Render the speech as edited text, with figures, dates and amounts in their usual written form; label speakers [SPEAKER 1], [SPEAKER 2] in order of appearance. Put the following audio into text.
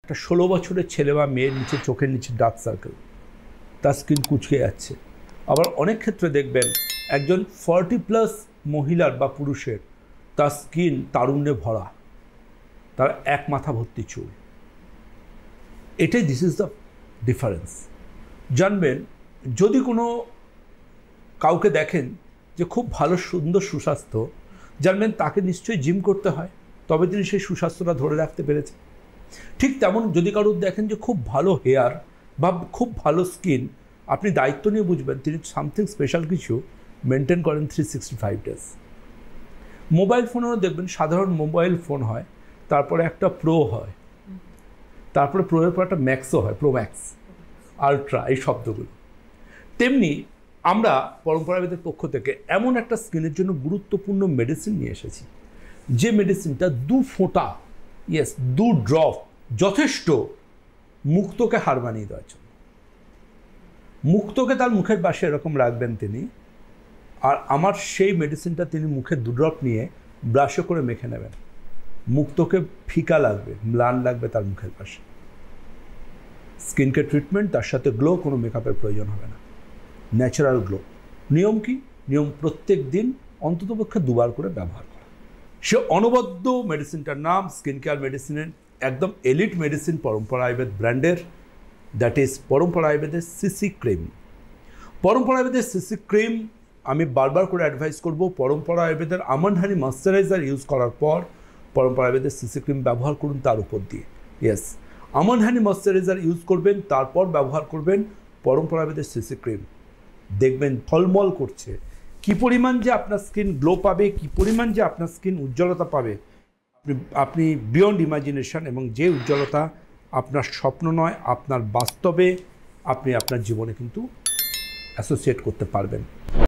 [SPEAKER 1] একটা 16 বছরের ছেলে বা মেয়ের নিচে চোখের নিচে ডার্ক সার্কেল, তার স্কিন কুঁচকে যাচ্ছে। আবার অনেক ক্ষেত্রে দেখবেন একজন 40+ মহিলার বা পুরুষের তার স্কিন তারুণ্যে ভরা, তার এক মাথা ভর্তি চুল। এটাই দিস ইজ দ্য ডিফারেন্স। জানবেন, যদি কোনো কাউকে দেখেন যে খুব ভালো সুন্দর সুস্বাস্থ্য, জানবেন তাকে নিশ্চয়ই জিম করতে হয়, তবে তিনি সেই সুস্বাস্থ্যটা ধরে রাখতে পেরেছে। ঠিক তেমন যদি কারোর দেখেন যে খুব ভালো হেয়ার বা খুব ভালো স্কিন, আপনি দায়িত্ব নিয়ে বুঝবেন তিনি সামথিং স্পেশাল কিছু মেনটেন করেন 365 ডেজ। মোবাইল ফোনেও দেখবেন সাধারণ মোবাইল ফোন হয়, তারপরে একটা প্রো হয়, তারপরে প্রোয়ের পর একটা ম্যাক্সও হয়, প্রো ম্যাক্স, আলট্রা, এই শব্দগুলো। তেমনি আমরা পরম্পরাবিদের পক্ষ থেকে এমন একটা স্কিনের জন্য গুরুত্বপূর্ণ মেডিসিন নিয়ে এসেছি, যে মেডিসিনটা 2 ফোঁটা, ইয়েস 2 ড্রপ যথেষ্ট মুক্তোকে হার মানিয়ে দেওয়ার জন্য। মুক্তোকে তার মুখের পাশে এরকম রাখবেন তিনি, আর আমার সেই মেডিসিনটা তিনি মুখে 2 ড্রপ নিয়ে ব্রাশে করে মেখে নেবেন। মুক্তোকে ফিকা লাগবে, ম্লান লাগবে তার মুখের পাশে। স্কিনকে ট্রিটমেন্ট, তার সাথে গ্লো, কোনো মেকআপের প্রয়োজন হবে না, ন্যাচারাল গ্লো। নিয়ম কি? নিয়ম প্রত্যেক দিন অন্ততপক্ষে 2 বার করে ব্যবহার করা। সে অনবদ্য মেডিসিনটার নাম স্কিন কেয়ার মেডিসিনের একদম এলিট মেডিসিন, পরম্পরা আয়ুর্বেদ ব্র্যান্ডের, দ্যাট ইজ পরম্পরা আয়ুর্বেদের সিসি ক্রিম। পরম্পরা আয়ুর্বেদের সিসি ক্রিম আমি বারবার করে অ্যাডভাইস করব, পরম্পরা আয়ুর্বেদের আমন্ড হানি ময়েশ্চারাইজার ইউজ করার পর পরম্পরা আয়ুর্বেদের সিসি ক্রিম ব্যবহার করুন তার উপর দিয়ে। ইয়েস, আমন্ড হানি ময়েশ্চারাইজার ইউজ করবেন, তারপর ব্যবহার করবেন পরম্পরা আয়ুর্বেদের সিসি ক্রিম। দেখবেন ঝলমল করছে, কি পরিমাণ যে আপনার স্কিন গ্লো পাবে, কি পরিমাণ যে আপনার স্কিন উজ্জ্বলতা পাবে, আপনি বিয়ন্ড ইমাজিনেশন। এবং যে উজ্জ্বলতা আপনার স্বপ্ন নয়, আপনার বাস্তবে আপনি আপনার জীবনে কিন্তু অ্যাসোসিয়েট করতে পারবেন।